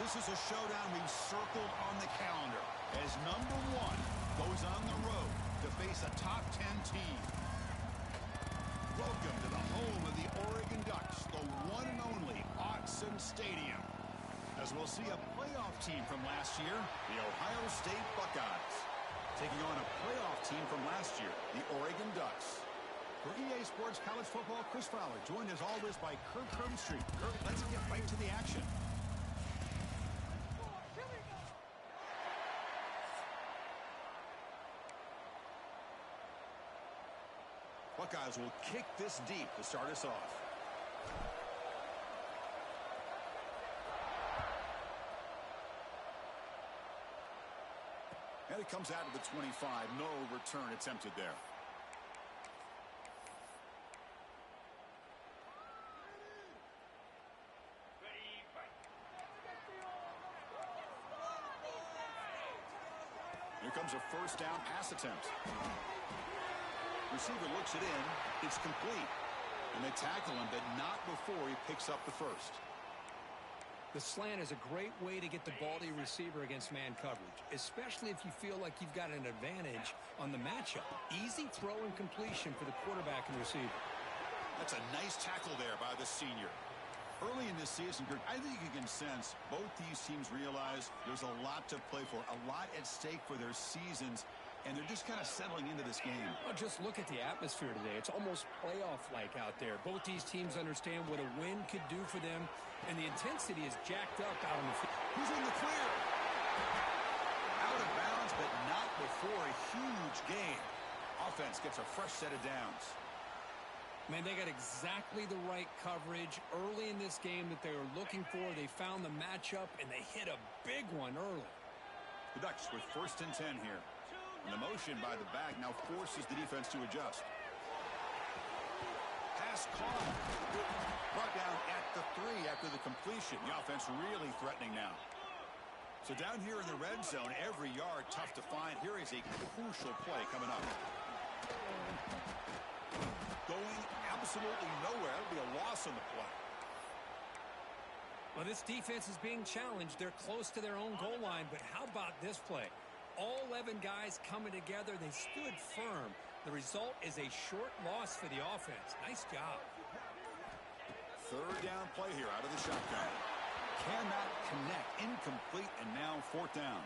this is a showdown we've circled on the calendar as number 1 goes on the road to face a top 10 team. Welcome to the home of the Oregon Ducks, the one and only Autzen Stadium. As we'll see a playoff team from last year, the Ohio State Buckeyes, taking on a playoff team from last year, the Oregon Ducks. For EA Sports College Football, Chris Fowler, joined as always by Kirk Herbstreit. Kirk, let's get right to the action. Buckeyes will kick this deep to start us off. And it comes out of the 25. No return attempted there. Here comes a first down pass attempt. Receiver looks it in. It's complete. And they tackle him, but not before he picks up the first. The slant is a great way to get the ball to your receiver against man coverage, especially if you feel like you've got an advantage on the matchup. Easy throw and completion for the quarterback and receiver. That's a nice tackle there by the senior. Early in this season, I think you can sense both these teams realize there's a lot to play for, a lot at stake for their seasons, and they're just kind of settling into this game. Well, just look at the atmosphere today. It's almost playoff-like out there. Both these teams understand what a win could do for them, and the intensity is jacked up out on the field. Who's in the clear? Out of bounds, but not before a huge gain. Offense gets a fresh set of downs. Man, they got exactly the right coverage early in this game that they were looking for. They found the matchup, and they hit a big one early. The Ducks with 1st and 10 here. And the motion by the back now forces the defense to adjust. Pass caught. Brought down at the 3 after the completion. The offense really threatening now. So down here in the red zone, every yard tough to find. Here is a crucial play coming up. Going absolutely nowhere. That'll be a loss on the play. Well, this defense is being challenged. They're close to their own goal line, but how about this play? All 11 guys coming together. They stood firm. The result is a short loss for the offense. Nice job. 3rd down play here out of the shotgun. Cannot connect. Incomplete, and now 4th down.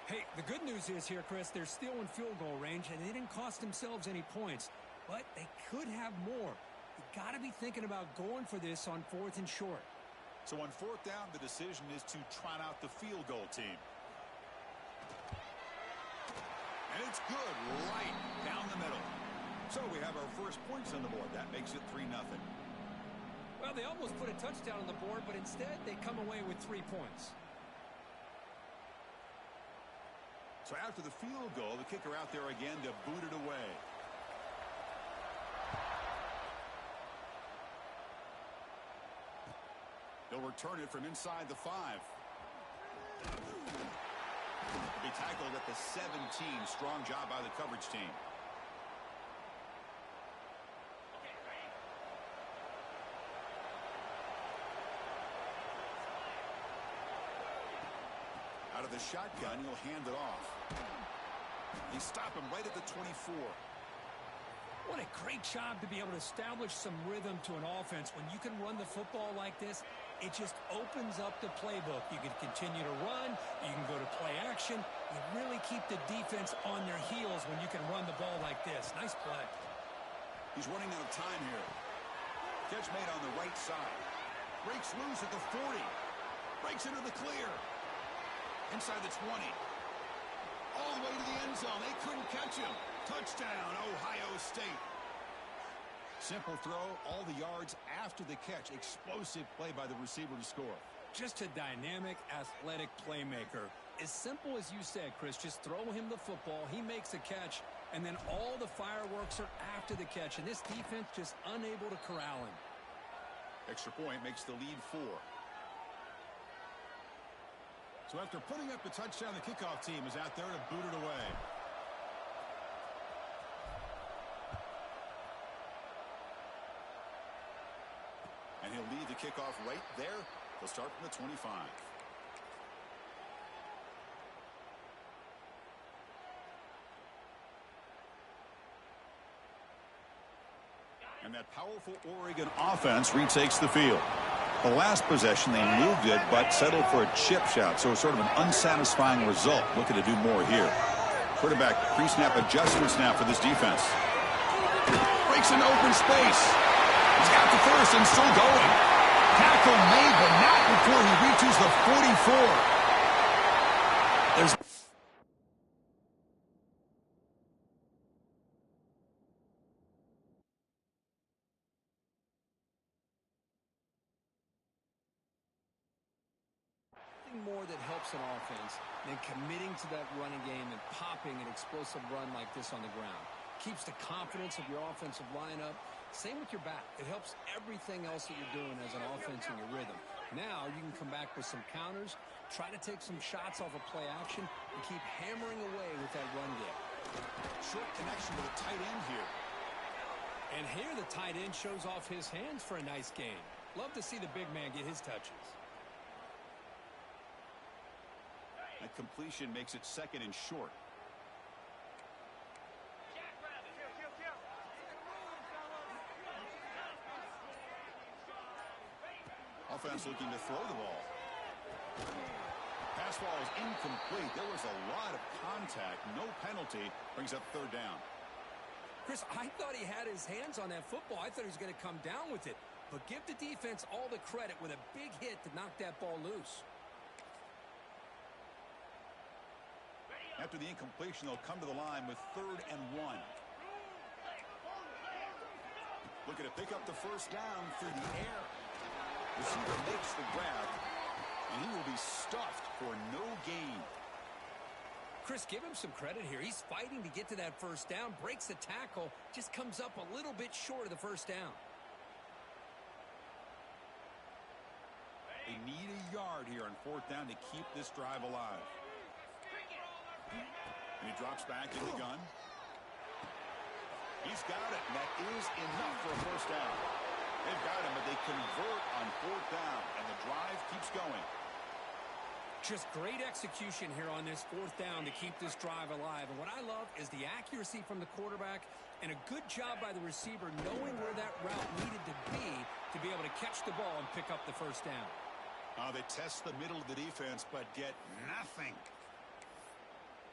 Hey, the good news is here, Chris, they're still in field goal range, and they didn't cost themselves any points. But they could have more. You got to be thinking about going for this on 4th and short. So on 4th down, the decision is to trot out the field goal team. And it's good right down the middle. So we have our first points on the board. That makes it 3-0. Well, they almost put a touchdown on the board, but instead they come away with 3 points. So after the field goal, the kicker out there again to boot it away. They'll return it from inside the 5. He tackled at the 17. Strong job by the coverage team. Out of the shotgun, he'll hand it off. They stop him right at the 24. What a great job to be able to establish some rhythm to an offense. When you can run the football like this, it just opens up the playbook. You can continue to run. You can go to play action. You really keep the defense on their heels when you can run the ball like this. Nice play. He's running out of time here. Catch made on the right side. Breaks loose at the 40. Breaks into the clear. Inside the 20. All the way to the end zone. They couldn't catch him. Touchdown, Ohio State. Simple throw, all the yards after the catch. Explosive play by the receiver to score. Just a dynamic, athletic playmaker. As simple as you said, Chris, just throw him the football. He makes a catch, and then all the fireworks are after the catch. And this defense just unable to corral him. Extra point makes the lead 4. So after putting up the touchdown, the kickoff team is out there to boot it away. And he'll lead the kickoff right there. He'll start from the 25. And that powerful Oregon offense retakes the field. The last possession, they moved it, but settled for a chip shot, so sort of an unsatisfying result. Looking to do more here. Quarterback pre-snap adjustments now for this defense. Breaks into open space. He's got the first and still going. Tackle made, but not before he reaches the 44. There's more that helps an offense than committing to that running game and popping an explosive run like this on the ground. Keeps the confidence of your offensive lineup. Same with your back. It helps everything else that you're doing as an offense in your rhythm. Now you can come back with some counters, try to take some shots off of play action, and keep hammering away with that run game. Short connection with a tight end here. And here the tight end shows off his hands for a nice game. Love to see the big man get his touches. That completion makes it second and short. Offense looking to throw the ball. Pass ball is incomplete. There was a lot of contact. No penalty. Brings up third down. Chris, I thought he had his hands on that football. I thought he was going to come down with it. But give the defense all the credit with a big hit to knock that ball loose. After the incompletion, they'll come to the line with 3rd and 1. Looking to pick up the first down through the air. Receiver makes the grab, and he will be stuffed for no gain. Chris, give him some credit here. He's fighting to get to that first down, breaks the tackle, just comes up a little bit short of the first down. They need a yard here on 4th down to keep this drive alive. And he drops back in the gun. He's got it. And that is enough for a first down. They've got him, but they convert on 4th down. And the drive keeps going. Just great execution here on this 4th down to keep this drive alive. And what I love is the accuracy from the quarterback and a good job by the receiver knowing where that route needed to be able to catch the ball and pick up the first down. They test the middle of the defense, but get nothing.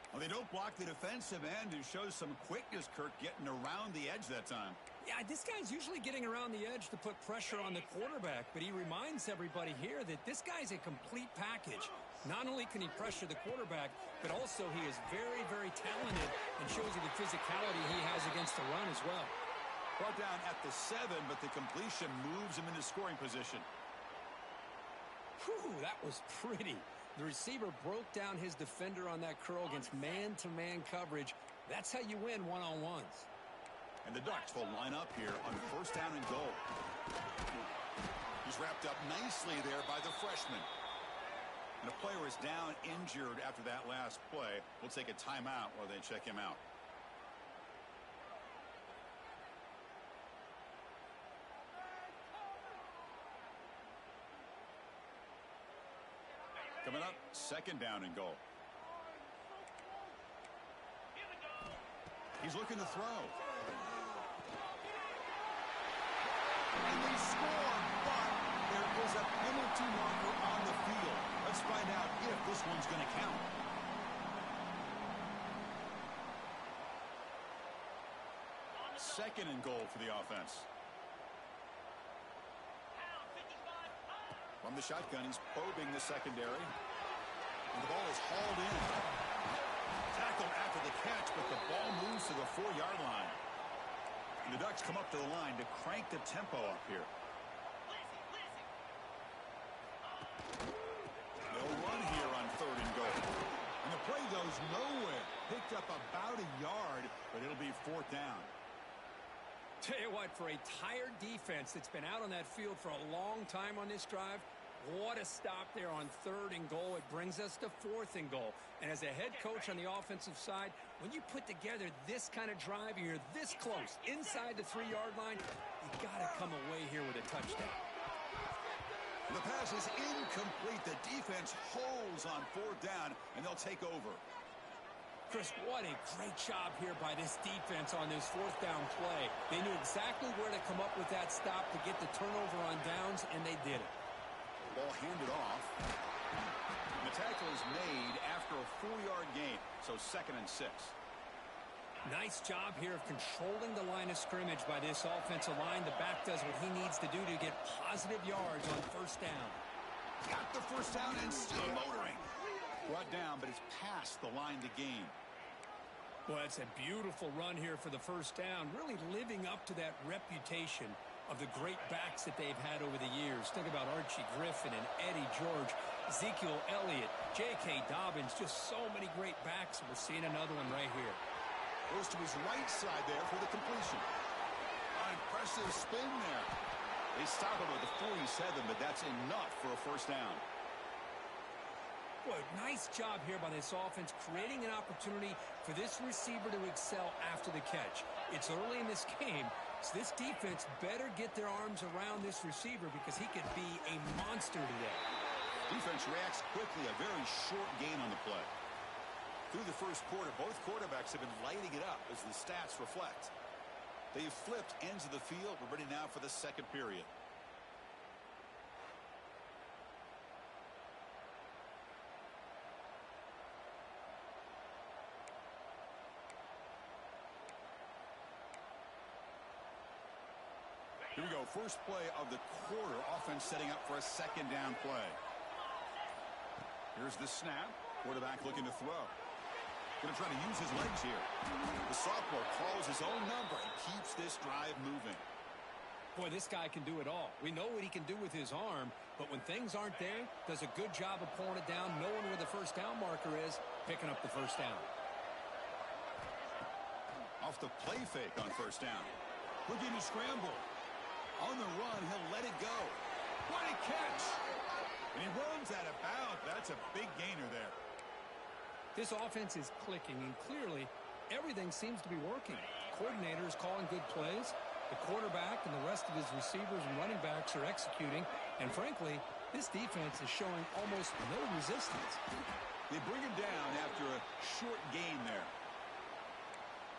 Well, they don't block the defensive end, who shows some quickness, Kirk, getting around the edge that time. Yeah, this guy's usually getting around the edge to put pressure on the quarterback, but he reminds everybody here that this guy's a complete package. Not only can he pressure the quarterback, but also he is very, very talented and shows you the physicality he has against the run as well. Brought down at the 7, but the completion moves him into scoring position. Whew, that was pretty. The receiver broke down his defender on that curl against man-to-man coverage. That's how you win one-on-ones. And the Ducks will line up here on 1st down and goal. He's wrapped up nicely there by the freshman. And the player is down injured after that last play. We'll take a timeout while they check him out. Coming up, 2nd down and goal. He's looking to throw. And they score, but there is a penalty marker on the field. Let's find out if this one's going to count. Second and goal for the offense. From the shotgun, he's probing the secondary. And the ball is hauled in. Tackled after the catch, but the ball moves to the 4-yard line. And the Ducks come up to the line to crank the tempo up here. They'll run here on 3rd and goal. And the play goes nowhere. Picked up about a yard, but it'll be 4th down. Tell you what, for a tired defense that's been out on that field for a long time on this drive, what a stop there on 3rd and goal. It brings us to 4th and goal. And as a head coach on the offensive side, when you put together this kind of drive, you're this close inside the 3-yard line, you got to come away here with a touchdown. The pass is incomplete. The defense holds on 4th down, and they'll take over. Chris, what a great job here by this defense on this fourth down play. They knew exactly where to come up with that stop to get the turnover on downs, and they did it. Ball handed off. And the tackle is made after a 4-yard gain, so 2nd and 6. Nice job here of controlling the line of scrimmage by this offensive line. The back does what he needs to do to get positive yards on first down. Got the first down and still motoring. Brought down, but it's past the line to gain. Well, it's a beautiful run here for the first down, really living up to that reputation of the great backs that they've had over the years. Think about Archie Griffin and Eddie George, Ezekiel Elliott, J.K. Dobbins, just so many great backs, and we're seeing another one right here. Goes to his right side there for the completion. Impressive spin there. They stop him at the 47, but that's enough for a first down. Boy, nice job here by this offense, creating an opportunity for this receiver to excel after the catch. It's early in this game, so this defense better get their arms around this receiver because he could be a monster today. Defense reacts quickly, a very short gain on the play. Through the first quarter, both quarterbacks have been lighting it up as the stats reflect. They've flipped ends of the field. We're ready now for the second period. Here we go. First play of the quarter. Offense setting up for a second down play. Here's the snap. Quarterback looking to throw. Going to try to use his legs here. The sophomore calls his own number and keeps this drive moving. Boy, this guy can do it all. We know what he can do with his arm, but when things aren't there, does a good job of pulling it down, knowing where the first down marker is, picking up the first down. Off the play fake on first down. Looking to scramble. On the run, he'll let it go. What a catch! And he runs out of bounds. That's a big gainer there. This offense is clicking, and clearly everything seems to be working. The coordinator is calling good plays. The quarterback and the rest of his receivers and running backs are executing. And frankly, this defense is showing almost no resistance. They bring him down after a short gain there.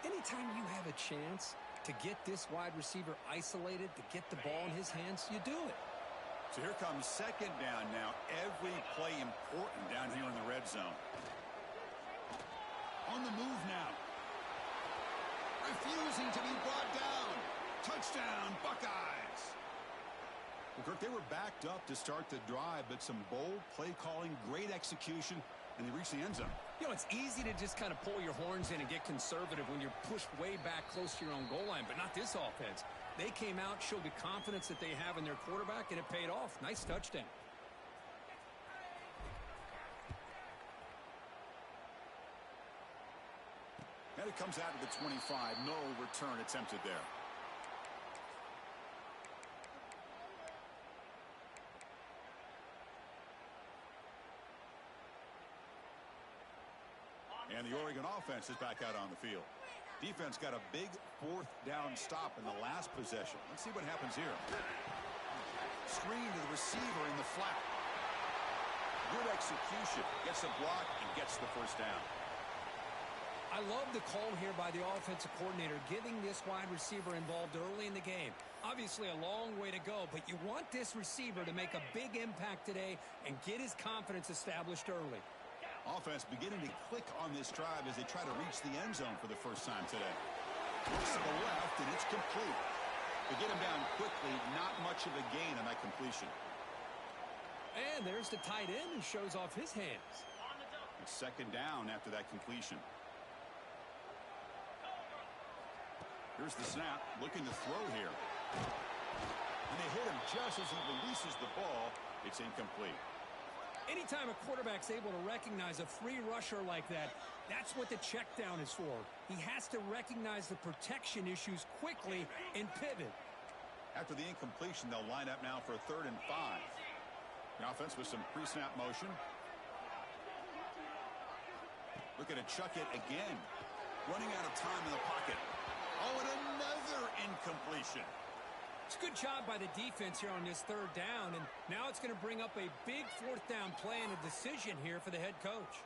Anytime you have a chance to get this wide receiver isolated, to get the ball in his hands, you do it. So here comes second down now. Every play important down here in the red zone. On the move now. Refusing to be brought down. Touchdown, Buckeyes. Well, Kirk, they were backed up to start the drive, but some bold play calling, great execution, and they reached the end zone. You know, it's easy to just kind of pull your horns in and get conservative when you're pushed way back close to your own goal line, but not this offense. They came out, showed the confidence that they have in their quarterback, and it paid off. Nice touchdown. And it comes out to the 25. No return attempted there. And the Oregon offense is back out on the field. Defense got a big fourth down stop in the last possession. Let's see what happens here. Screen to the receiver in the flat. Good execution. Gets a block and gets the first down. I love the call here by the offensive coordinator, getting this wide receiver involved early in the game. Obviously a long way to go, but you want this receiver to make a big impact today and get his confidence established early. Offense beginning to click on this drive as they try to reach the end zone for the first time today. Looks to the left, and it's complete. They get him down quickly, not much of a gain on that completion. And there's the tight end who shows off his hands. It's second down after that completion. Here's the snap, looking to throw here. And they hit him just as he releases the ball. It's incomplete. Anytime a quarterback's able to recognize a free rusher like that, that's what the check down is for. He has to recognize the protection issues quickly and pivot. After the incompletion, they'll line up now for a 3rd and 5. The offense with some pre-snap motion. Looking to chuck it again. Running out of time in the pocket. Oh, and another incompletion. It's a good job by the defense here on this 3rd down, and now it's going to bring up a big 4th down play and a decision here for the head coach.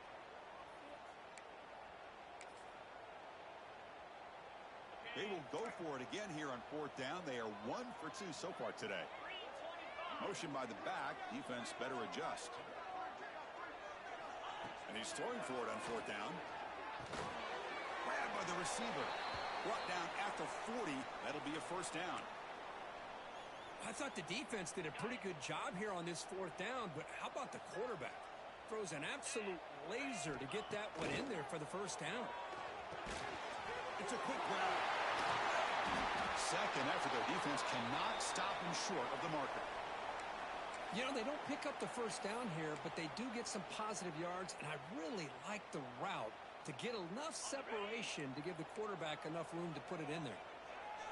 They will go for it again here on fourth down. They are 1 for 2 so far today. Motion by the back. Defense better adjust. And he's throwing for it on fourth down. Grabbed by the receiver. Brought down at the 40. That'll be a first down. I thought the defense did a pretty good job here on this fourth down, but how about the quarterback? Throws an absolute laser to get that one in there for the first down. It's a quick grab. Second effort, their defense cannot stop him short of the marker. You know, they don't pick up the first down here, but they do get some positive yards, and I really like the route to get enough separation to give the quarterback enough room to put it in there.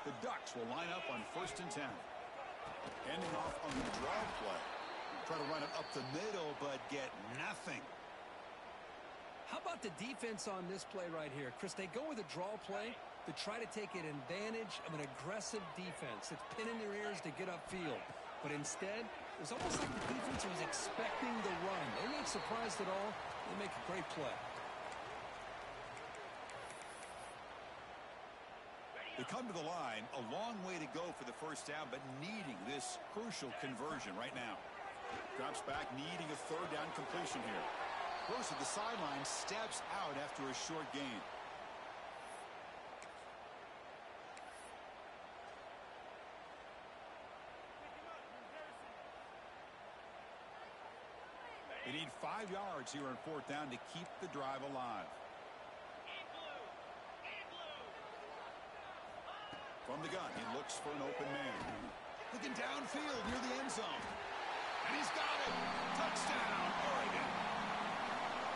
The Ducks will line up on 1st and 10. Handing off on the draw play. Try to run it up the middle, but get nothing. How about the defense on this play right here? Chris, they go with a draw play to try to take an advantage of an aggressive defense. It's pinning their ears to get upfield. But instead, it was almost like the defense was expecting the run. They weren't surprised at all. They make a great play. They come to the line, a long way to go for the first down, but needing this crucial conversion right now. Drops back, needing a third down completion here. Goes to the sideline, steps out after a short gain. They need 5 yards here on fourth down to keep the drive alive. From the gun, he looks for an open man. Looking downfield near the end zone. And he's got it. Touchdown, Oregon.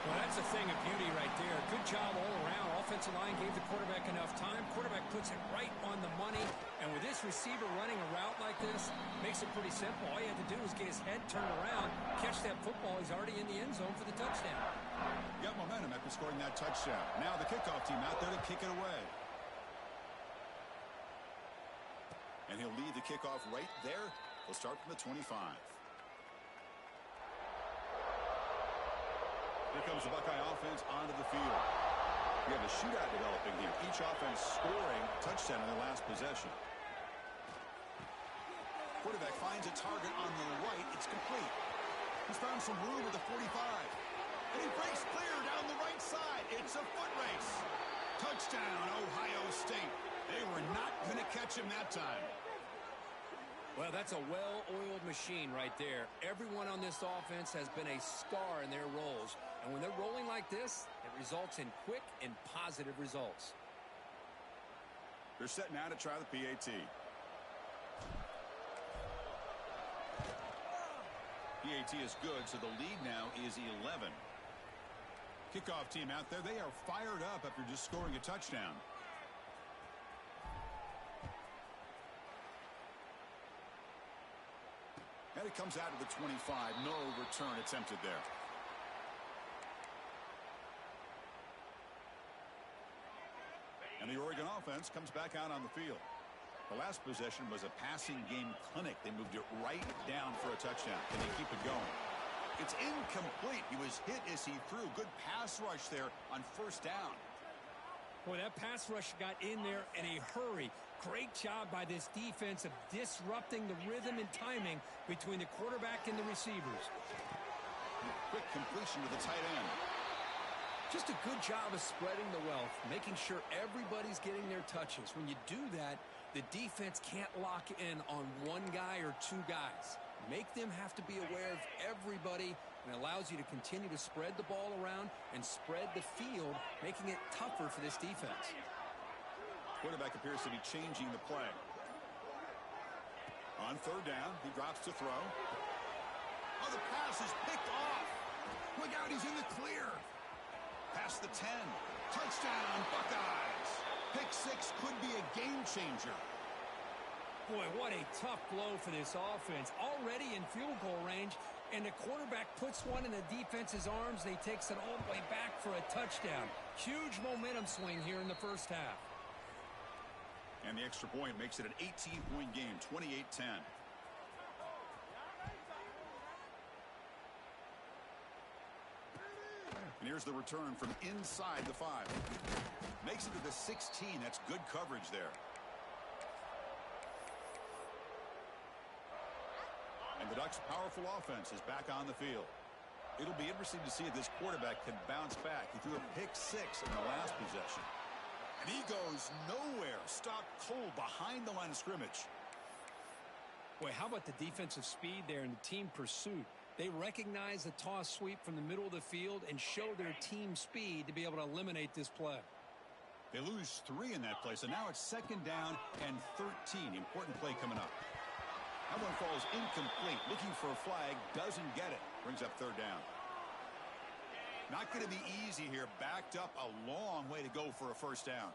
Well, that's a thing of beauty right there. Good job all around. Offensive line gave the quarterback enough time. Quarterback puts it right on the money. And with this receiver running a route like this, makes it pretty simple. All you had to do was get his head turned around, catch that football. He's already in the end zone for the touchdown. Got momentum after scoring that touchdown. Now the kickoff team out there to kick it away. And he'll lead the kickoff right there. He'll start from the 25. Here comes the Buckeye offense onto the field. We have a shootout developing here. Each offense scoring touchdown in the last possession. Quarterback finds a target on the right. It's complete. He's found some room at the 45. And he breaks clear down the right side. It's a foot race. Touchdown, Ohio State. They were not going to catch him that time. Well, that's a well-oiled machine right there. Everyone on this offense has been a star in their roles. And when they're rolling like this, it results in quick and positive results. They're set now to try the PAT. PAT is good, so the lead now is 11. Kickoff team out there, they are fired up after just scoring a touchdown. And it comes out of the 25. No return attempted there. And the Oregon offense comes back out on the field. The last possession was a passing game clinic. They moved it right down for a touchdown. Can they keep it going? It's incomplete. He was hit as he threw. Good pass rush there on first down. Boy, that pass rush got in there in a hurry. Great job by this defense of disrupting the rhythm and timing between the quarterback and the receivers. Quick completion to the tight end. Just a good job of spreading the wealth, making sure everybody's getting their touches. When you do that, the defense can't lock in on one guy or two guys. Make them have to be aware of everybody, and allows you to continue to spread the ball around and spread the field, making it tougher for this defense. Quarterback appears to be changing the play. On third down, he drops to throw. Oh, the pass is picked off. Look out, he's in the clear. Past the 10. Touchdown, Buckeyes. Pick six could be a game changer. Boy, what a tough blow for this offense. Already in field goal range, and the quarterback puts one in the defense's arms. They takes it all the way back for a touchdown. Huge momentum swing here in the first half. And the extra point makes it an 18-point game, 28-10. And here's the return from inside the 5. Makes it to the 16. That's good coverage there. And the Ducks' powerful offense is back on the field. It'll be interesting to see if this quarterback can bounce back. He threw a pick-6 in the last possession. And he goes nowhere. Stopped cold behind the line of scrimmage. Boy, how about the defensive speed there and the team pursuit? They recognize the toss sweep from the middle of the field and show their team speed to be able to eliminate this play. They lose 3 in that play, so now it's 2nd down and 13. Important play coming up. That one falls incomplete. Looking for a flag, doesn't get it. Brings up 3rd down. Not going to be easy here. Backed up a long way to go for a 1st down.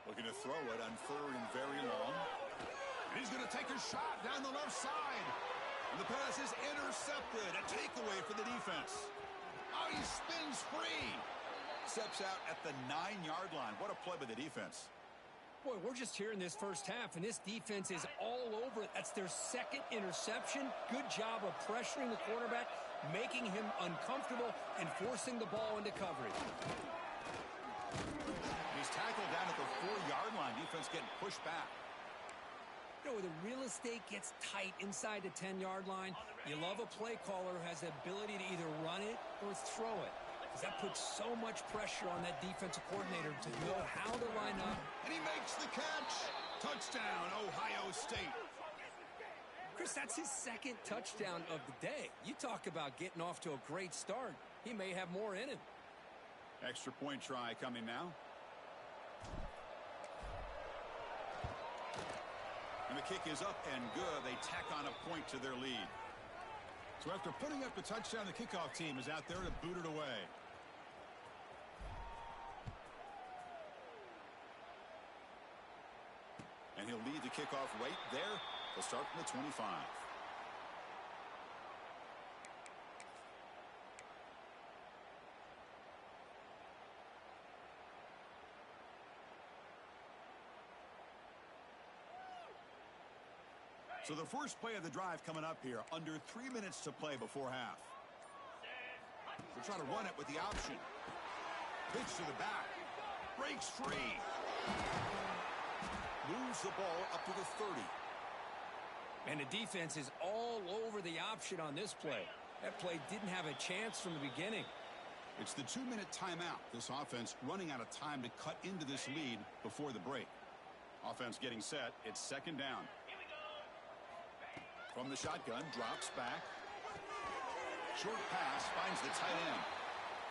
Looking to throw it on 3rd and very long. And he's going to take a shot down the left side. And the pass is intercepted. A takeaway for the defense. Oh, he spins free. Steps out at the 9-yard line. What a play by the defense. Boy, we're just here in this first half, and this defense is all over it. That's their 2nd interception. Good job of pressuring the quarterback, making him uncomfortable, and forcing the ball into coverage. He's tackled down at the 4-yard line. Defense getting pushed back. You know, where the real estate gets tight inside the 10-yard line, you love a play caller who has the ability to either run it or throw it. Because that puts so much pressure on that defensive coordinator to know how to line up. And he makes the catch. Touchdown, Ohio State. Chris, that's his 2nd touchdown of the day. You talk about getting off to a great start. He may have more in him. Extra point try coming now. And the kick is up and good. They tack on a point to their lead. So after putting up the touchdown, the kickoff team is out there to boot it away. And he'll lead the kickoff right there. They'll start from the 25. So the first play of the drive coming up here. Under 3 minutes to play before half. They're trying to run it with the option. Pitch to the back. Breaks free. Moves the ball up to the 30. And the defense is all over the option on this play. That play didn't have a chance from the beginning. It's the 2-minute timeout. This offense running out of time to cut into this lead before the break. Offense getting set. It's 2nd down. From the shotgun, drops back. Short pass, finds the tight end.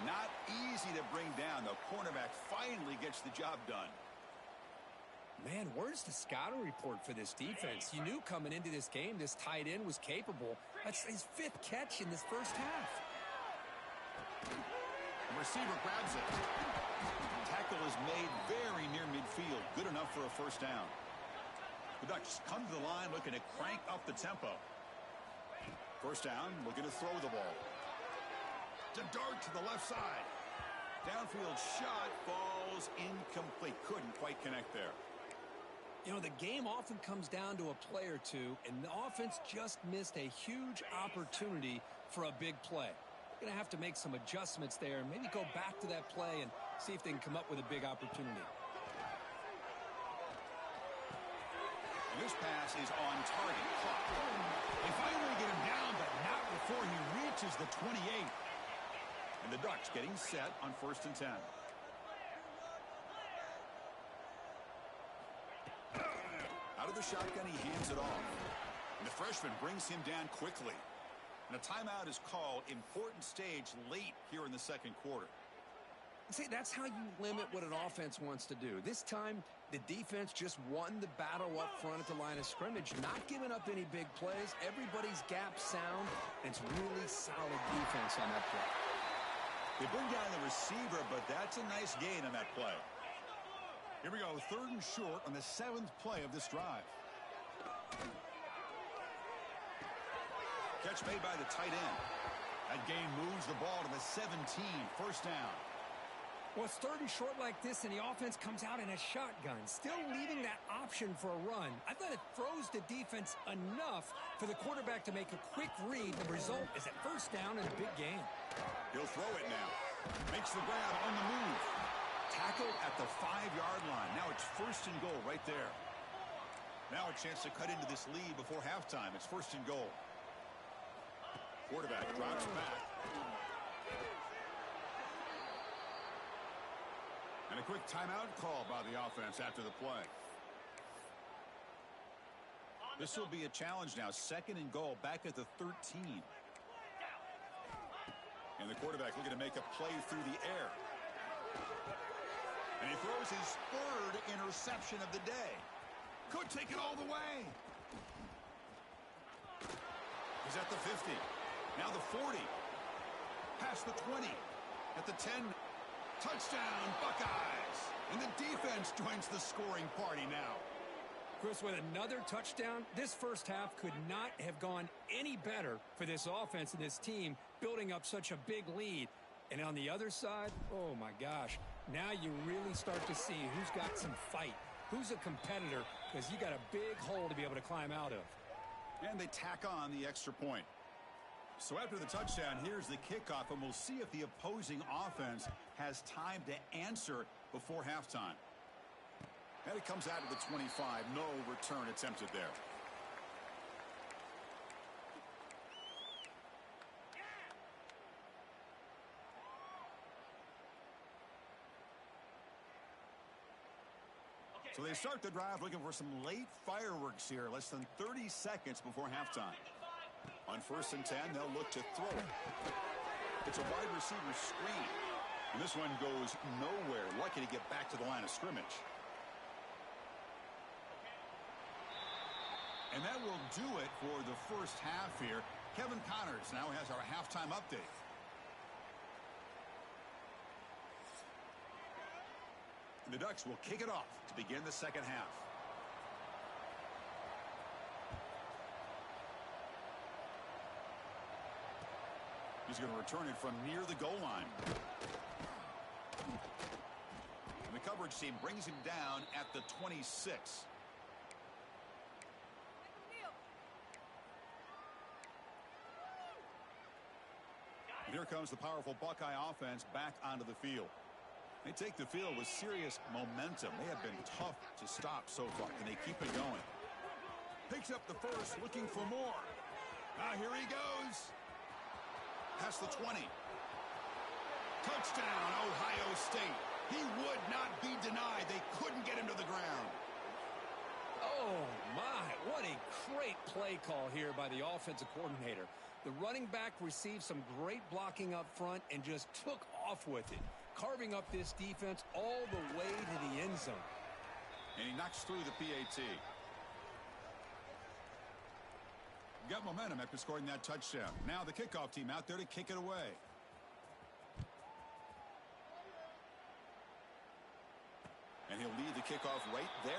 Not easy to bring down. The cornerback finally gets the job done. Man, where's the scouting report for this defense? You knew coming into this game this tight end was capable. That's his 5th catch in this first half. The receiver grabs it. Tackle is made very near midfield. Good enough for a 1st down. The Ducks come to the line looking to crank up the tempo. 1st down, looking to throw the ball. To dart to the left side. Downfield shot falls incomplete. Couldn't quite connect there. You know, the game often comes down to a play or two, and the offense just missed a huge opportunity for a big play. They're going to have to make some adjustments there and maybe go back to that play and see if they can come up with a big opportunity. And this pass is on target. Clock. They finally get him down, but not before he reaches the 28. And the Ducks getting set on 1st and 10. Out of the shotgun, he hands it off. And the freshman brings him down quickly. And a timeout is called. Important stage late here in the 2nd quarter. See, that's how you limit what an offense wants to do. This time, the defense just won the battle up front at the line of scrimmage, not giving up any big plays. Everybody's gap sound. It's really solid defense on that play. They bring down the receiver, but that's a nice gain on that play. Here we go, 3rd and short on the 7th play of this drive. Catch made by the tight end. That gain moves the ball to the 17, 1st down. Well, it's third and short like this, and the offense comes out in a shotgun, still leaving that option for a run. I thought it throws the defense enough for the quarterback to make a quick read. The result is a first down in a big game. He'll throw it now. Makes the grab on the move. Tackle at the 5-yard line. Now it's first and goal right there. Now a chance to cut into this lead before halftime. It's first and goal. Quarterback drops back. And a quick timeout call by the offense after the play. This will be a challenge now. Second and goal back at the 13. And the quarterback looking to make a play through the air. And he throws his third interception of the day. Could take it all the way. He's at the 50. Now the 40. Past the 20. At the 10. Touchdown, Buckeyes. And the defense joins the scoring party now. Chris, with another touchdown, this first half could not have gone any better for this offense and this team, building up such a big lead. And on the other side, oh my gosh, now you really start to see who's got some fight, who's a competitor, because you got a big hole to be able to climb out of. And they tack on the extra point. So after the touchdown, here's the kickoff, and we'll see if the opposing offense has time to answer before halftime. And it comes out of the 25. No return attempted there. So they start the drive looking for some late fireworks here. Less than 30 seconds before halftime. On first and 10, they'll look to throw it. It's a wide receiver screen. And this one goes nowhere. Lucky to get back to the line of scrimmage. And that will do it for the first half here. Kevin Connors now has our halftime update. The Ducks will kick it off to begin the second half. He's going to return it from near the goal line. And the coverage team brings him down at the 26. And here comes the powerful Buckeye offense back onto the field. They take the field with serious momentum. They have been tough to stop so far. Can they keep it going? Picks up the first, looking for more. Now here he goes. Past the 20. Touchdown, Ohio State. He would not be denied. They couldn't get him to the ground. Oh, my. What a great play call here by the offensive coordinator. The running back received some great blocking up front and just took off with it, carving up this defense all the way to the end zone. And he knocks through the PAT. Got momentum after scoring that touchdown. Now the kickoff team out there to kick it away. And he'll lead the kickoff right there.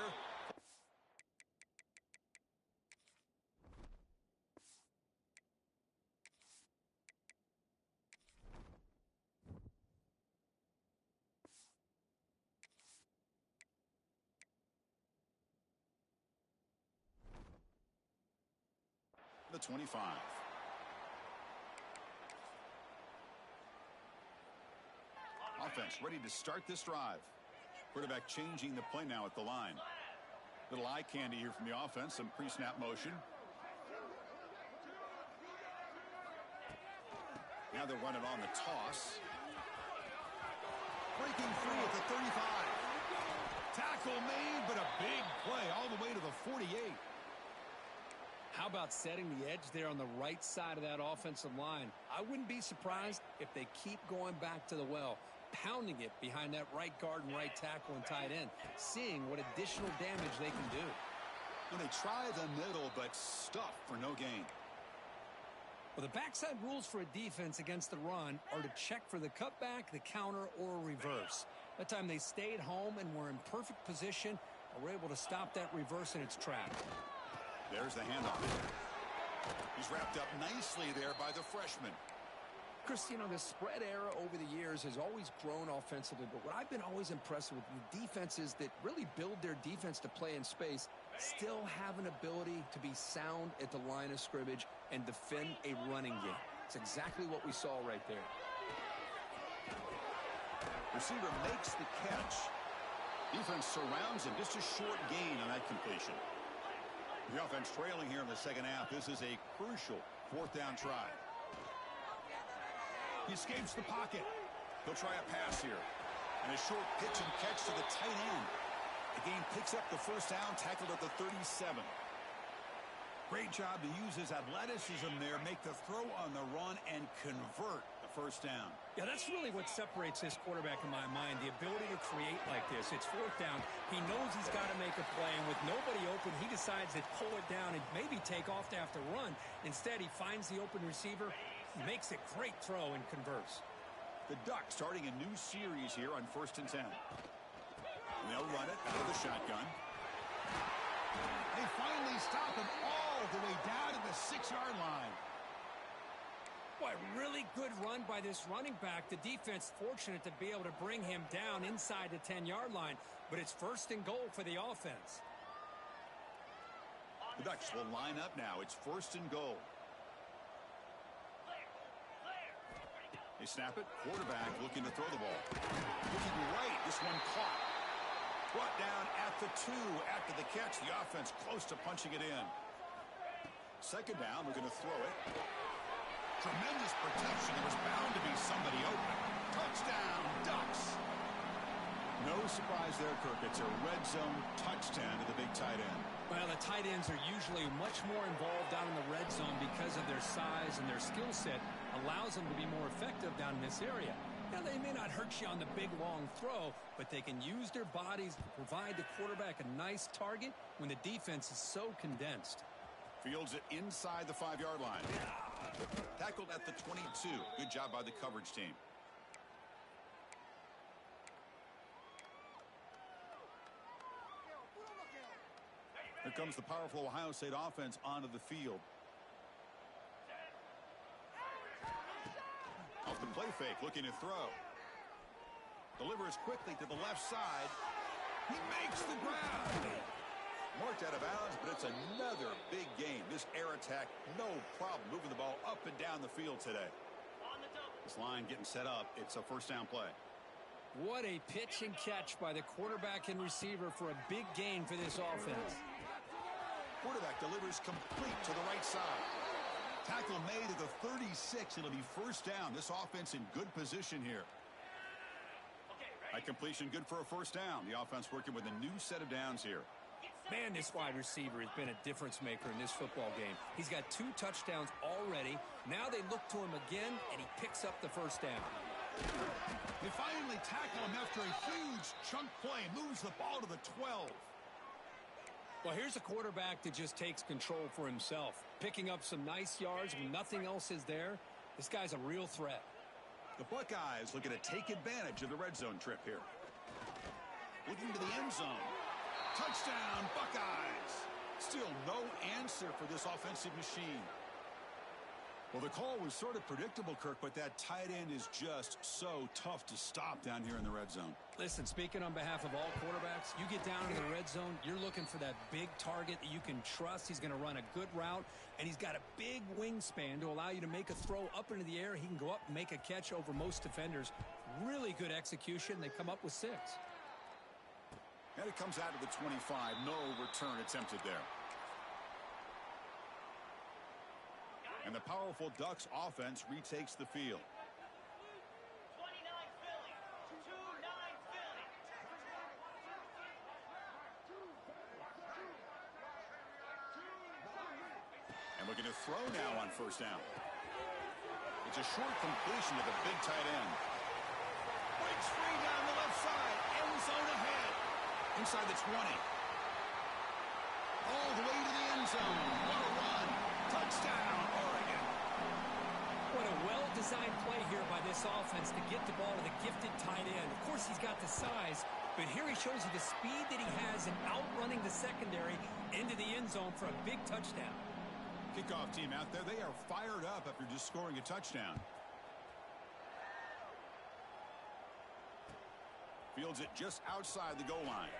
The 25. Offense ready to start this drive. Quarterback changing the play now at the line. Little eye candy here from the offense. Some pre-snap motion. Now they're running on the toss. Breaking free at the 35. Tackle made, but a big play all the way to the 48. How about setting the edge there on the right side of that offensive line? I wouldn't be surprised if they keep going back to the well, pounding it behind that right guard and right tackle and tight end, seeing what additional damage they can do. When they try the middle, but stuff for no gain. Well, the backside rules for a defense against the run are to check for the cutback, the counter, or a reverse. That time they stayed home and were in perfect position and were able to stop that reverse in its tracks. There's the handoff. He's wrapped up nicely there by the freshman. Chris, you know, the spread era over the years has always grown offensively, but what I've been always impressed with the defenses that really build their defense to play in space still have an ability to be sound at the line of scrimmage and defend a running game. It's exactly what we saw right there. Receiver makes the catch. Defense surrounds him. Just a short gain on that completion. The offense trailing here in the second half. This is a crucial fourth down try. He escapes the pocket. He'll try a pass here. And a short pitch and catch to the tight end. The game picks up the first down, tackled at the 37. Great job to use his athleticism there, make the throw on the run, and convert the first down. Yeah, that's really what separates this quarterback in my mind, the ability to create like this. It's fourth down. He knows he's got to make a play, and with nobody open, he decides to pull it down and maybe take off to have to run. Instead, he finds the open receiver, makes a great throw, and converts. The Ducks starting a new series here on 1st and 10. And they'll run it out of the shotgun. They finally stop him all the way down to the 6-yard line. Boy, really good run by this running back. The defense fortunate to be able to bring him down inside the 10-yard line, but it's 1st and goal for the offense. The Ducks will line up now. It's 1st and goal. They snap it. Quarterback looking to throw the ball. Looking right. This one caught. Brought down at the 2 after the catch. The offense close to punching it in. Second down. We're going to throw it. Tremendous protection. There was bound to be somebody open. Touchdown, Ducks. No surprise there, Kirk. It's a red zone touchdown to the big tight end. Well, the tight ends are usually much more involved down in the red zone because of their size and their skill set allows them to be more effective down in this area. Now, they may not hurt you on the big, long throw, but they can use their bodies to provide the quarterback a nice target when the defense is so condensed. Fields it inside the 5-yard line. Tackled at the 22. Good job by the coverage team. Here comes the powerful Ohio State offense onto the field. Off the play fake, looking to throw. Delivers quickly to the left side. He makes the grab. Marked out of bounds, but it's another big game. This air attack, no problem moving the ball up and down the field today. This line getting set up. It's a first down play. What a pitch and catch by the quarterback and receiver for a big gain for this offense. Quarterback delivers complete to the right side. Tackle made at the 36. It'll be first down. This offense in good position here. That completion good for a first down. The offense working with a new set of downs here. Man, this wide receiver has been a difference maker in this football game. He's got 2 touchdowns already. Now they look to him again, and he picks up the first down. They finally tackle him after a huge chunk play. Moves the ball to the 12. Well, here's a quarterback that just takes control for himself. Picking up some nice yards when nothing else is there. This guy's a real threat. The Buckeyes looking to take advantage of the red zone trip here. Looking to the end zone. Touchdown, Buckeyes. Still no answer for this offensive machine. Well, the call was sort of predictable, Kirk, but that tight end is just so tough to stop down here in the red zone. Listen, speaking on behalf of all quarterbacks, you get down in the red zone, you're looking for that big target that you can trust. He's going to run a good route, and he's got a big wingspan to allow you to make a throw up into the air. He can go up and make a catch over most defenders. Really good execution. They come up with 6. And it comes out to the 25. No return attempted there. And the powerful Ducks offense retakes the field. 29 Philly. 2-9 Philly. And looking to throw now on first down. It's a short completion to the big tight end. Breaks free down the left side. End zone ahead. Inside the 20. All the way to the end zone. What a run. Touchdown, Oregon. What a well-designed play here by this offense to get the ball to the gifted tight end. Of course, he's got the size, but here he shows you the speed that he has in outrunning the secondary into the end zone for a big touchdown. Kickoff team out there, they are fired up after just scoring a touchdown. Fields it just outside the goal line.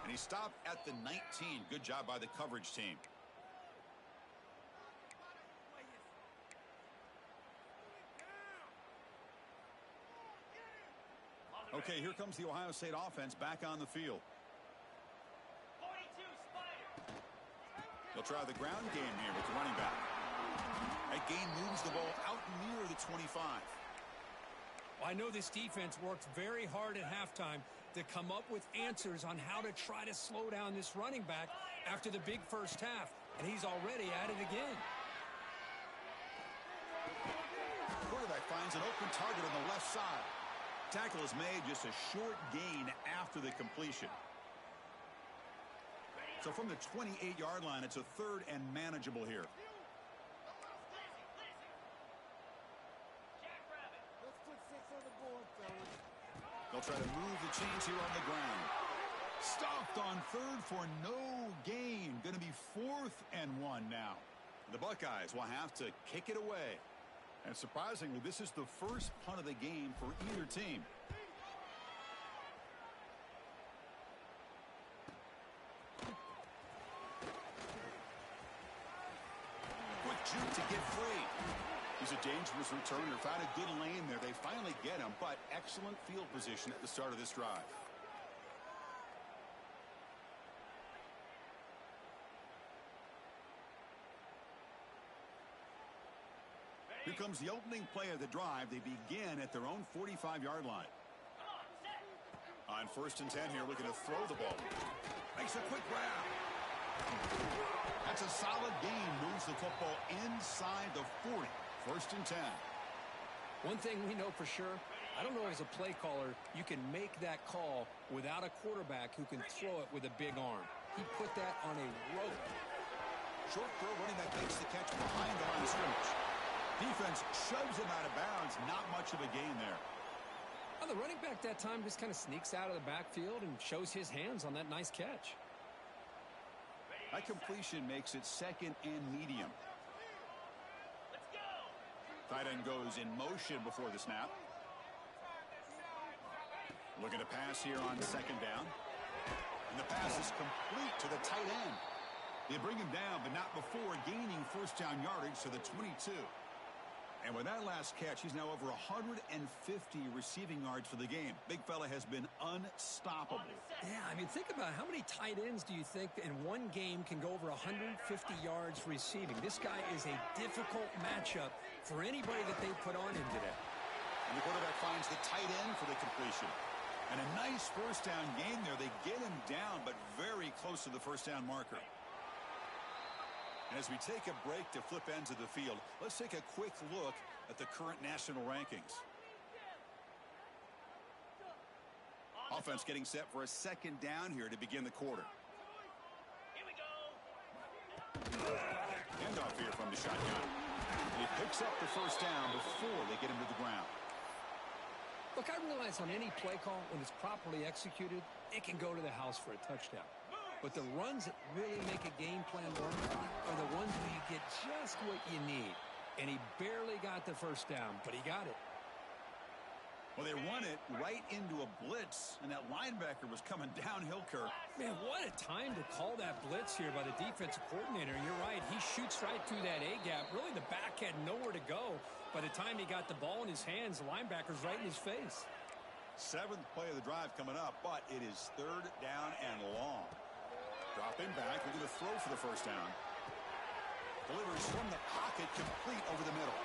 And he stopped at the 19. Good job by the coverage team. Okay, here comes the Ohio State offense back on the field. 42, Spider. They'll try the ground game here with the running back. That gain moves the ball out near the 25. Well, I know this defense worked very hard at halftime to come up with answers on how to try to slow down this running back after the big first half, and he's already at it again. Quarterback finds an open target on the left side. Tackle is made, just a short gain after the completion. So from the 28-yard line, it's a 3rd and manageable here. They'll try to move the chains here on the ground. Stopped on 3rd for no gain. Going to be 4th and 1 now. The Buckeyes will have to kick it away. And surprisingly, this is the first punt of the game for either team. Quick juke to get free. He's a dangerous returner. Found a good lane there. They finally get him, but excellent field position at the start of this drive. Here comes the opening play of the drive. They begin at their own 45-yard line. On 1st and 10 here, looking to throw the ball. Makes a quick grab. That's a solid gain. Moves the football inside the 40. 1st and 10. One thing we know for sure, I don't know as a play caller, you can make that call without a quarterback who can throw it with a big arm. He put that on a rope. Short throw, running back makes the catch behind the line of scrimmage. Defense shoves him out of bounds. Not much of a gain there. Well, the running back that time just kind of sneaks out of the backfield and shows his hands on that nice catch. That completion makes it 2nd and medium. Let's go. Tight end goes in motion before the snap. Looking to pass here on 2nd down. And the pass is complete to the tight end. They bring him down, but not before gaining 1st down yardage to the 22. And with that last catch, he's now over 150 receiving yards for the game. Big fella has been unstoppable. Yeah, I mean, think about how many tight ends do you think in one game can go over 150 yards receiving? This guy is a difficult matchup for anybody that they put on him today. And the quarterback finds the tight end for the completion. And a nice 1st down gain there. They get him down, but very close to the 1st down marker. And as we take a break to flip ends of the field, let's take a quick look at the current national rankings. Offense getting set for a 2nd down here to begin the quarter. Here we go. Handoff here from the shotgun. And he picks up the 1st down before they get him to the ground. Look, I realize on any play call, when it's properly executed, it can go to the house for a touchdown. But the runs that really make a game plan work are the ones where you get just what you need. And he barely got the 1st down, but he got it. Well, they run it right into a blitz, and that linebacker was coming downhill, Kirk. Man, what a time to call that blitz here by the defensive coordinator. And you're right, he shoots right through that A-gap. Really, the back had nowhere to go. By the time he got the ball in his hands, the linebacker's right in his face. 7th play of the drive coming up, but it is 3rd down and long. Dropping back, looking to throw for the 1st down. Delivers from the pocket, complete over the middle.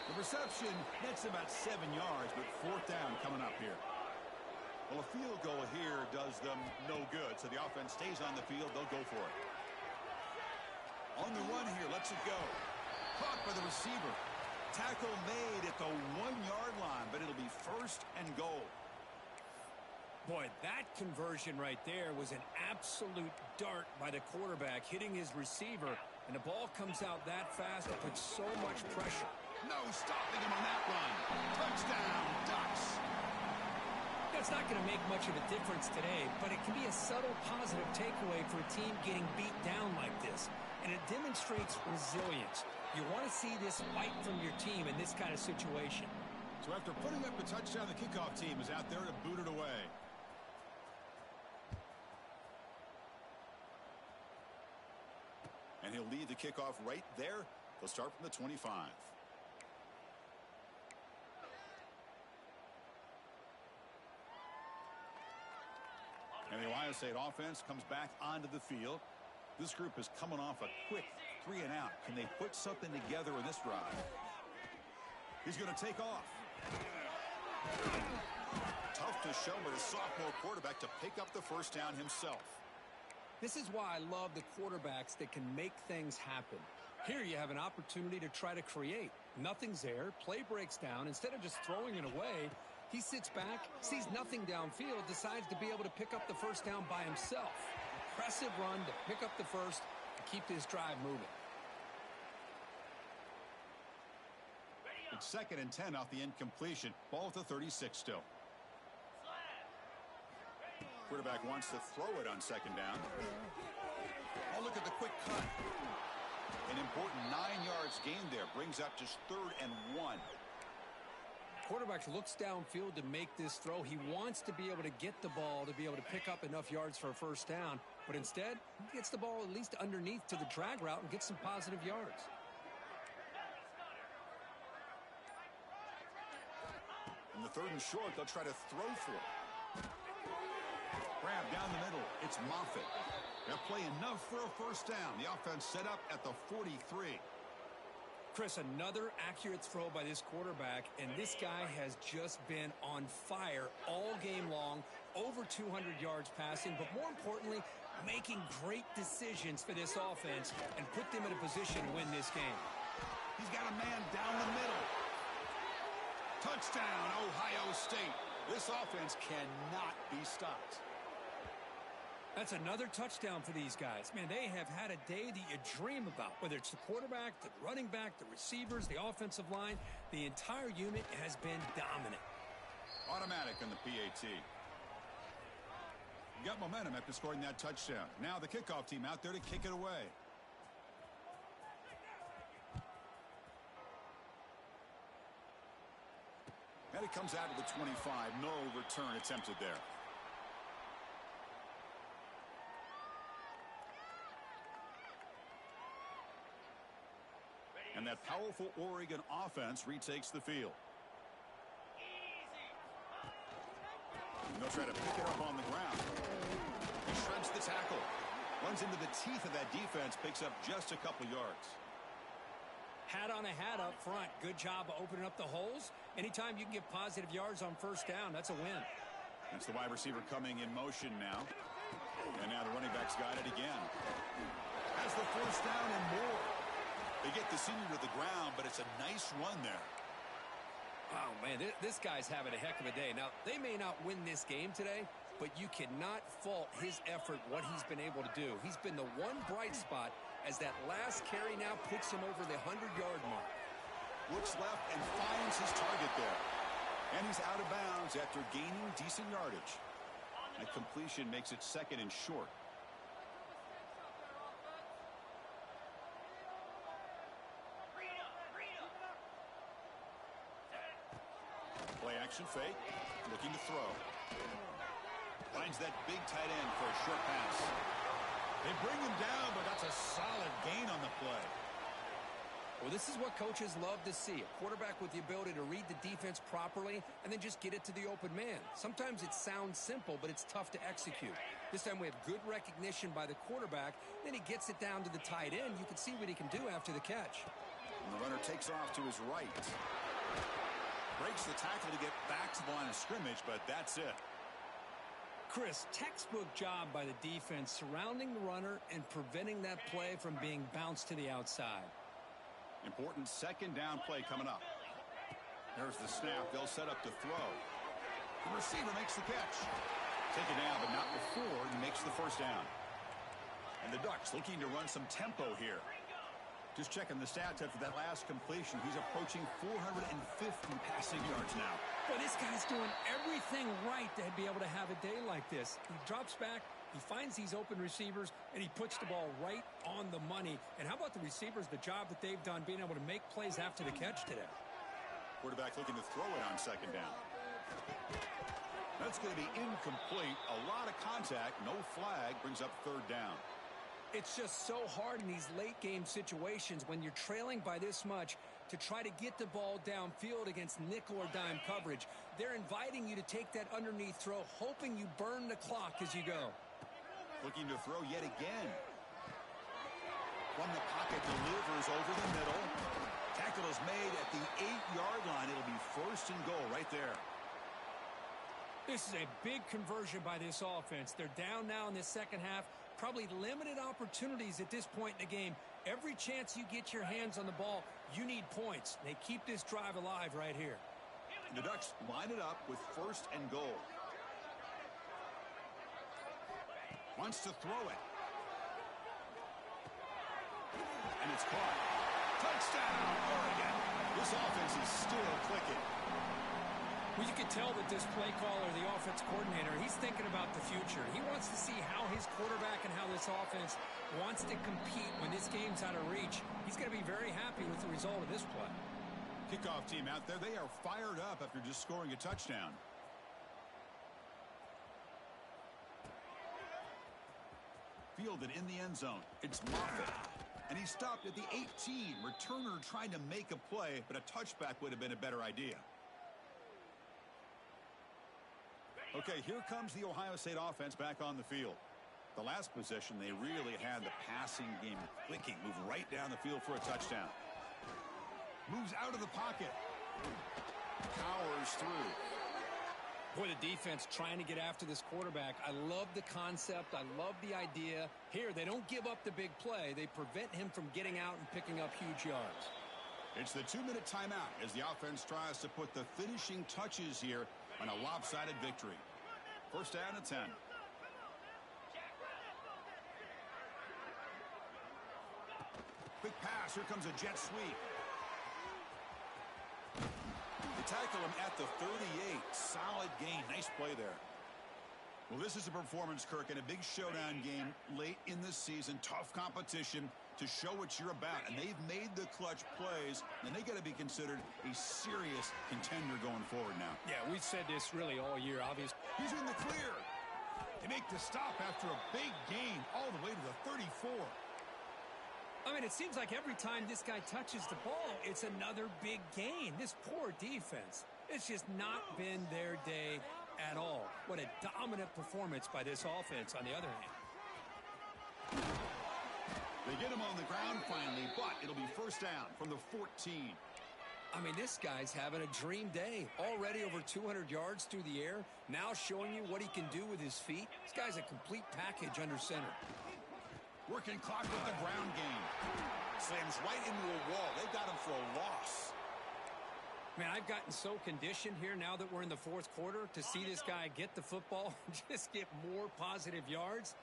The reception nets about 7 yards, but 4th down coming up here. Well, a field goal here does them no good, so the offense stays on the field. They'll go for it. On the run here, lets it go. Caught by the receiver. Tackle made at the 1-yard line, but it'll be 1st and goal. Boy, that conversion right there was an absolute dart by the quarterback, hitting his receiver, and the ball comes out that fast. It puts so much pressure. No stopping him on that run. Touchdown, Ducks. That's not going to make much of a difference today, but it can be a subtle positive takeaway for a team getting beat down like this, and it demonstrates resilience. You want to see this fight from your team in this kind of situation. So after putting up a touchdown, the kickoff team is out there to boot it away. And he'll lead the kickoff right there. They'll start from the 25. And the Ohio State offense comes back onto the field. This group is coming off a quick 3 and out. Can they put something together in this drive? He's going to take off. Tough to show with a sophomore quarterback to pick up the first down himself. This is why I love the quarterbacks that can make things happen. Here you have an opportunity to try to create. Nothing's there. Play breaks down. Instead of just throwing it away, he sits back, sees nothing downfield, decides to be able to pick up the first down by himself. Impressive run to pick up the first and keep this drive moving. It's 2nd and 10 off the incompletion. Ball at the 36 still. Quarterback wants to throw it on 2nd down. Oh, look at the quick cut. An important 9 yards gained there. Brings up just 3rd and 1. Quarterback looks downfield to make this throw. He wants to be able to get the ball to be able to pick up enough yards for a first down. But instead, he gets the ball at least underneath to the drag route and gets some positive yards. In the 3rd and short, they'll try to throw for it. Grab down the middle. It's Moffitt. They'll play enough for a first down. The offense set up at the 43. Chris, another accurate throw by this quarterback, and this guy has just been on fire all game long, over 200 yards passing, but more importantly, making great decisions for this offense and put them in a position to win this game. He's got a man down the middle. Touchdown, Ohio State. This offense cannot be stopped. That's another touchdown for these guys. Man, they have had a day that you dream about, whether it's the quarterback, the running back, the receivers, the offensive line. The entire unit has been dominant. Automatic on the PAT. Got momentum after scoring that touchdown. Now the kickoff team out there to kick it away. And it comes out to the 25. No return attempted there. And that powerful Oregon offense retakes the field. And they'll try to pick it up on the ground. He shreds the tackle. Runs into the teeth of that defense. Picks up just a couple yards. Hat on a hat up front. Good job of opening up the holes. Anytime you can get positive yards on first down, that's a win. That's the wide receiver coming in motion now. And now the running back's got it again. Has the first down and more. They get the senior to the ground, but it's a nice run there. Oh, man, this guy's having a heck of a day. Now, they may not win this game today, but you cannot fault his effort, what he's been able to do. He's been the one bright spot as that last carry now puts him over the 100-yard mark. Looks left and finds his target there. And he's out of bounds after gaining decent yardage. That completion makes it 2nd and short. Play action fake. Looking to throw. Finds that big tight end for a short pass. They bring him down, but that's a solid gain on the play. Well, this is what coaches love to see. A quarterback with the ability to read the defense properly and then just get it to the open man. Sometimes it sounds simple, but it's tough to execute. This time we have good recognition by the quarterback. Then he gets it down to the tight end. You can see what he can do after the catch. And the runner takes off to his right. Breaks the tackle to get back to the line of scrimmage, but that's it. Chris, textbook job by the defense surrounding the runner and preventing that play from being bounced to the outside. Important 2nd down play coming up. There's the snap. They'll set up to throw. The receiver makes the catch. Taken down, but not before he makes the first down. And the Ducks looking to run some tempo here. Just checking the stats after that last completion. He's approaching 450 passing yards now. But this guy's doing everything right to be able to have a day like this. He drops back, he finds these open receivers, and he puts the ball right on the money. And how about the receivers, the job that they've done being able to make plays after the catch today? Quarterback looking to throw it on second down. That's going to be incomplete. A lot of contact. No flag. Brings up third down. It's just so hard in these late game situations when you're trailing by this much to try to get the ball downfield against nickel or dime coverage. They're inviting you to take that underneath throw, hoping you burn the clock as you go. Looking to throw yet again. From the pocket, delivers over the middle. Tackle is made at the 8-yard line. It'll be first and goal right there. This is a big conversion by this offense. They're down now in the second half. Probably limited opportunities at this point in the game. Every chance you get your hands on the ball, you need points. They keep this drive alive right here. The Ducks line it up with first and goal. Wants to throw it. And it's caught. Touchdown, Oregon. This offense is still clicking. Well, you can tell that this play caller, the offense coordinator, he's thinking about the future. He wants to see how his quarterback and how this offense wants to compete when this game's out of reach. He's going to be very happy with the result of this play. Kickoff team out there, they are fired up after just scoring a touchdown. Fielded in the end zone. It's Moffitt. And he stopped at the 18. Returner trying to make a play, but a touchback would have been a better idea. Okay, here comes the Ohio State offense back on the field. The last possession, they really had the passing game clicking. Move right down the field for a touchdown. Moves out of the pocket. Powers through. Boy, the defense trying to get after this quarterback. I love the concept. I love the idea. Here, they don't give up the big play. They prevent him from getting out and picking up huge yards. It's the 2-minute timeout as the offense tries to put the finishing touches here on a lopsided victory. First down at 10. Quick pass. Here comes a jet sweep. They tackle him at the 38. Solid gain. Nice play there. Well, this is a performance, Kirk, in a big showdown game late in the season. Tough competition to show what you're about. And they've made the clutch plays, and they got to be considered a serious contender going forward now. Yeah, we've said this really all year, obviously. He's in the clear. They make the stop after a big gain all the way to the 34. I mean, it seems like every time this guy touches the ball, it's another big gain. This poor defense, it's just not been their day at all. What a dominant performance by this offense on the other hand. They get him on the ground finally, but it'll be first down from the 14. I mean, this guy's having a dream day. Already over 200 yards through the air. Now showing you what he can do with his feet. This guy's a complete package under center. Working clock with the ground game. Slams right into a wall. They got him for a loss. Man, I've gotten so conditioned here now that we're in the fourth quarter to see this guy get the football and just get more positive yards.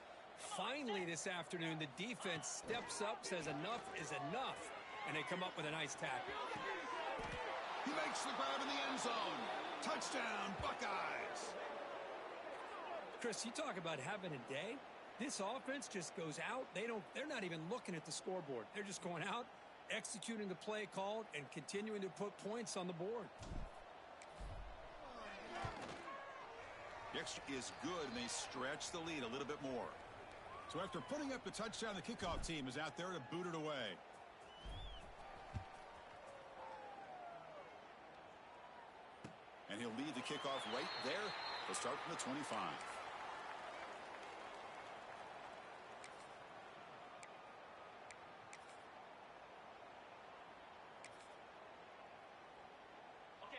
Finally this afternoon, the defense steps up, says enough is enough, and they come up with a nice tackle. He makes the grab in the end zone. Touchdown, Buckeyes. Chris, you talk about having a day. This offense just goes out. They're not even looking at the scoreboard. They're just going out, executing the play called, and continuing to put points on the board. The extra is good, and they stretch the lead a little bit more. So after putting up the touchdown, the kickoff team is out there to boot it away. And he'll lead the kickoff right there. He'll start from the 25.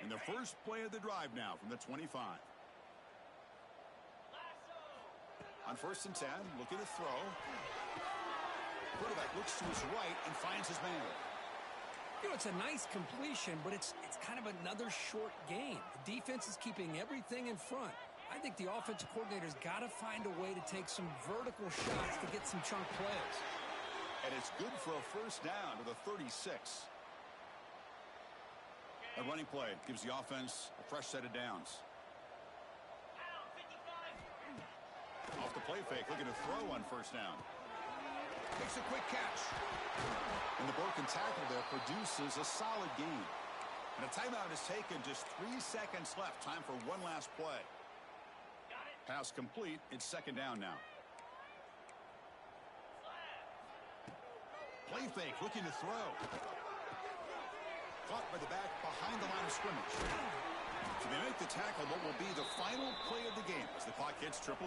And the first play of the drive now from the 25. On first and 10, looking to throw. Quarterback looks to his right and finds his man. You know, it's a nice completion, but it's kind of another short game. The defense is keeping everything in front. I think the offensive coordinator's got to find a way to take some vertical shots to get some chunk plays. And it's good for a first down to the 36. A running play gives the offense a fresh set of downs. Off the play fake, looking to throw on first down. Makes a quick catch. And the broken tackle there produces a solid gain. And a timeout is taken. Just 3 seconds left. Time for one last play. Got it. Pass complete. It's second down now. Play fake, looking to throw. Caught by the back behind the line of scrimmage. So they make the tackle, what will be the final play of the game as the clock hits 0-0.